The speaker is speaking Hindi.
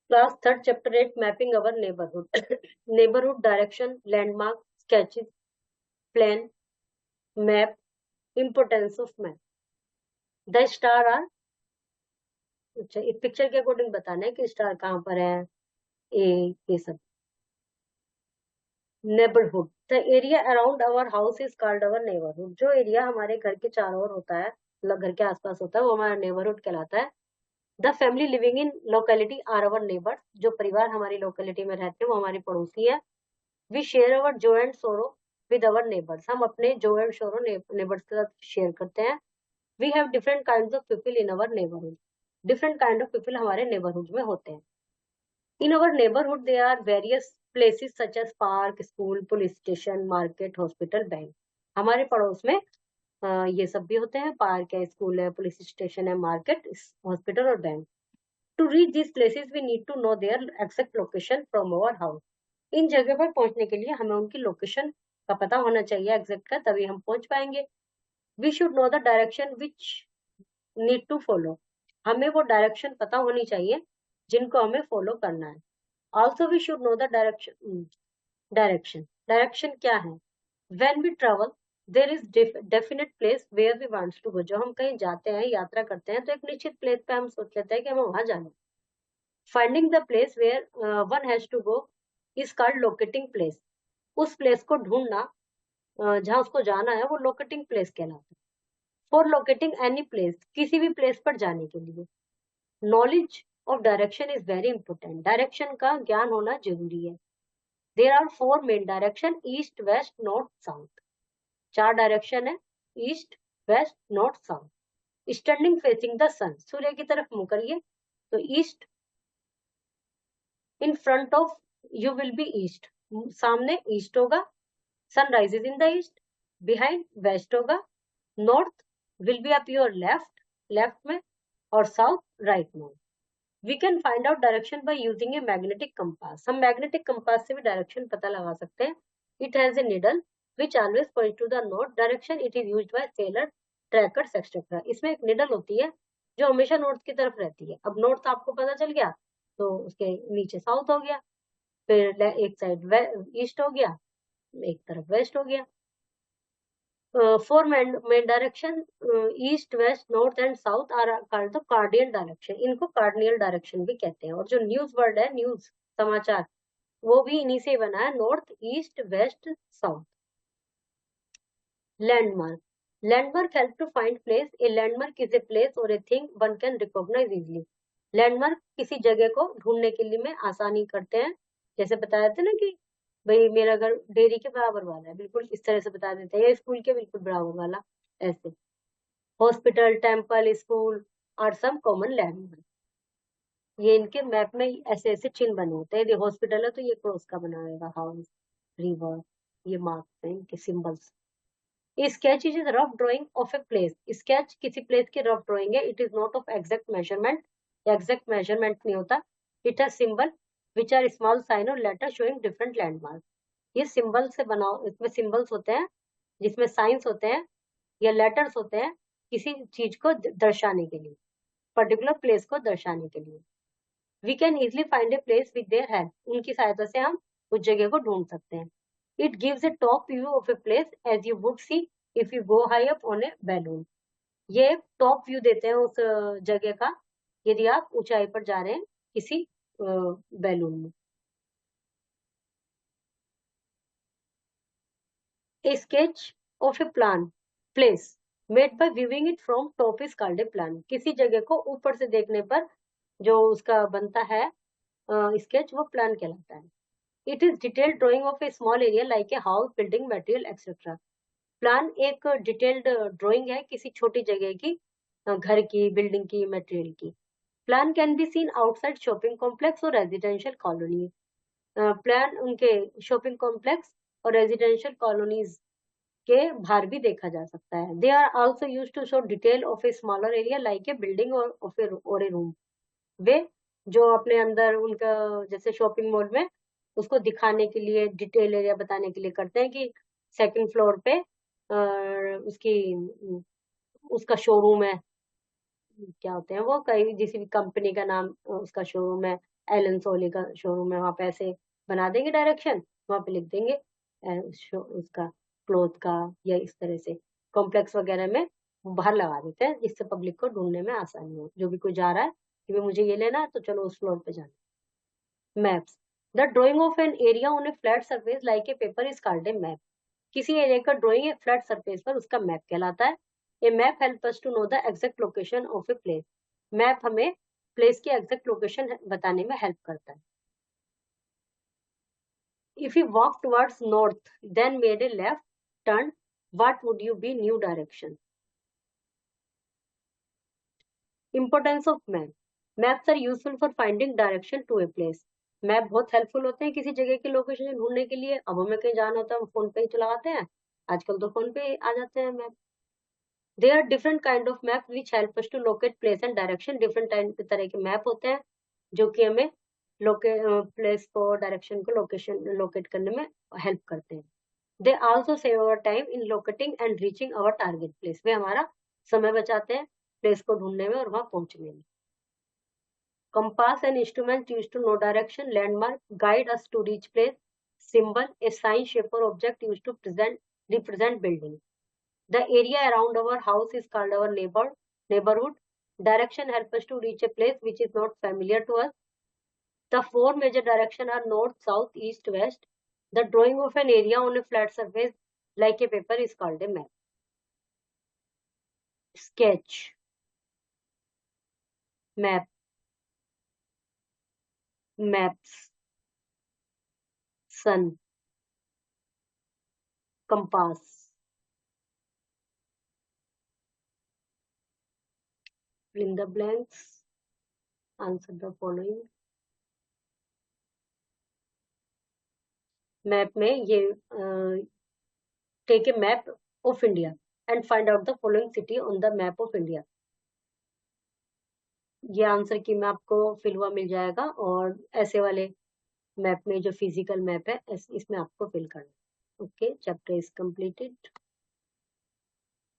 Class third chapter 8 mapping our neighbourhood neighbourhood direction landmark sketches plan map importance of map the star are अच्छा इस पिक्चर के अकॉर्डिंग बताना है कि स्टार कहाँ पर है ये सब neighbourhood the area around our house is called our neighbourhood जो एरिया हमारे घर के चारों ओर होता है मतलब घर के आसपास होता है वो हमारा नेबरहुड कहलाता है the family living in locality are our neighbours जो परिवार हमारी लोकेलिटी में रहते हैं वो हमारी पड़ोसी है वी शेयर अवर जो एंड सोरो विद अवर नेबर्स हम अपने जो एंड सोरो नेबर्स के साथ शेयर करते हैं we have different kind of people in our neighbourhood different kind of people हमारे नेबरहुड में होते हैं in our neighbourhood they are various places such as park school police station market hospital bank हमारे पड़ोस में ये सब भी होते हैं पार्क है स्कूल है पुलिस स्टेशन है मार्केट हॉस्पिटल और bank to reach this places we need to know their exact location from our house इन जगह पर पहुंचने के लिए हमें उनकी लोकेशन का पता होना चाहिए एग्जैक्ट का तभी हम पहुंच पाएंगे we should know the direction which need to follow हमें वो डायरेक्शन पता होनी चाहिए जिनको हमें फॉलो करना है also we should know the direction direction क्या है when we travel there is definite place where we wants to go जो हम कहीं जाते हैं यात्रा करते हैं तो एक निश्चित प्लेस पे हम सोच लेते हैं कि हमें वहां जाना finding the place where one has to go is called locating place उस प्लेस को ढूंढना जहां उसको जाना है वो लोकेटिंग प्लेस कहलाता है फॉर लोकेटिंग एनी प्लेस किसी भी प्लेस पर जाने के लिए knowledge of direction is very important direction का ज्ञान होना जरूरी है there are four main direction east west north south चार डायरेक्शन है east west north south standing facing the sun सूर्य की तरफ मुंह करिए तो east in front of you will be east सामने ईस्ट होगा sun rises in the east behind west होगा north will be up your left left में और साउथ राइट में we can find out direction by using a magnetic compass हम मैग्नेटिक कंपास से भी डायरेक्शन पता लगा सकते हैं it has a needle which always point to the north direction it is used by sailor trackers etc इसमें एक निडल होती है जो हमेशा नॉर्थ की तरफ रहती है अब नॉर्थ आपको पता चल गया तो उसके नीचे साउथ हो गया फिर एक साइड ईस्ट हो गया एक तरफ वेस्ट हो गया four main direction east west north and south are called the cardinal direction इनको कार्डियल डायरेक्शन भी कहते हैं और जो न्यूज वर्ड है न्यूज समाचार वो भी इन्हीं से बना है north east west south landmark landmark help to find place a landmark is a place और a thing one can recognise easily landmark किसी जगह को ढूंढने के लिए में आसानी करते हैं जैसे बताया था ना कि भाई मेरा घर डेयरी के बराबर वाला है बिल्कुल इस तरह से बता देते हैं या स्कूल के बिल्कुल बराबर वाला ऐसे हॉस्पिटल टेम्पल स्कूल और सम कॉमन लैंडमार्क ये इनके मैप में ऐसे ऐसे चिन्ह बने होते हैं यदि हॉस्पिटल है तो ये क्रॉस का बना रहेगा हाउस रिवर ये मार्क्स हैं इनके symbols sketch is rough drawing of a place sketch किसी प्लेस की रफ ड्राइंग है it is not of exact measurement exact measurement नहीं होता it has symbol which are small sign और लेटर शोइंग डिफरेंट लैंडमार्क ये सिंबल से बना इसमें सिंबल्स होते हैं जिसमें साइंस होते हैं या लेटर्स होते हैं किसी चीज को दर्शाने के लिए पर्टिकुलर प्लेस को दर्शाने के लिए we can easily find a place with their help उनकी सहायता से हम उस जगह को ढूंढ सकते हैं it gives a top view of a place as you would see if you go high up on a balloon ये टॉप व्यू देते हैं उस जगह का यदि आप ऊंचाई पर जा रहे हैं किसी बैलून में ए sketch of A plan place made by viewing it from top is called A plan किसी जगह को ऊपर से देखने पर जो उसका बनता है स्केच वो प्लान कहलाता है it is detailed drawing of A small area like a house building material etcetera plan एक डिटेल्ड ड्राइंग है किसी छोटी जगह की घर की बिल्डिंग की मटेरियल की plan can be seen outside shopping complex और रेजिडेंशियल कॉलोनी प्लान उनके शॉपिंग कॉम्प्लेक्स और रेजिडेंशियल कॉलोनीज के बाहर भी देखा जा सकता है they are also used to show detail of a smaller area like a building और ऑफ ए रूम वे जो अपने अंदर उनका जैसे शॉपिंग मॉल में उसको दिखाने के लिए डिटेल एरिया बताने के लिए करते हैं कि सेकंड फ्लोर पे उसकी उसका शोरूम है क्या होते हैं वो कहीं किसी भी कंपनी का नाम उसका शोरूम है एलन सोली का शोरूम है, वहां पे ऐसे बना देंगे डायरेक्शन, वहां पे लिख देंगे उसका क्लोथ का, या इस तरह से कॉम्प्लेक्स वगैरह में बाहर लगा देते हैं, जिससे पब्लिक को ढूंढने में आसानी हो, जो भी कोई जा रहा है कि भाई मुझे ये लेना है तो चलो उस फ्लोर पे जाना। Maps, the drawing of an area on a flat surface like a paper is called a map. किसी एरिया का ड्राइंग एक फ्लैट सरफेस पर उसका मैप कहलाता है। A map help us to know the exact location of a place. Map हमें प्लेस की एग्जैक्ट लोकेशन बताने में हेल्प करता है। If you walk towards north then made a left turn, what would you B new direction? Importance of map. Maps are useful for finding direction to a place. Map बहुत हेल्पफुल होते हैं किसी जगह की लोकेशन ढूंढने के लिए। अब हमें कहीं जाना होता है, हम फोन पे ही चलाते हैं, आजकल तो फोन पे आ जाते हैं map. There are different kind of map which help us to locate place and direction. Different तरह के मैप होते हैं जो कि हमें प्लेस को, डायरेक्शन को, लोकेशन लोकेट करने में हेल्प करते हैं। They also save our time in locating and reaching our target place. वे हमारा समय बचाते हैं प्लेस को ढूंढने में और वहां पहुंचने में। Compass, an instrument used to know direction. Landmark, guide us to reach place. Symbol, a sign, shape or object used to represent building. The area around our house is called our neighborhood. Direction help us to reach a place which is not familiar to us. The four major directions are north, south, east, west. The drawing of an area on a flat surface like a paper is called a map. Sketch, map, maps, sun, compass. Fill in the blanks. Answer the following. Map में ये take a map of India and find out the following city on the map of India. ये आंसर की में आपको फिल हुआ मिल जाएगा, और ऐसे वाले मैप में जो फिजिकल मैप है इसमें आपको फिल करना। Okay, chapter is completed.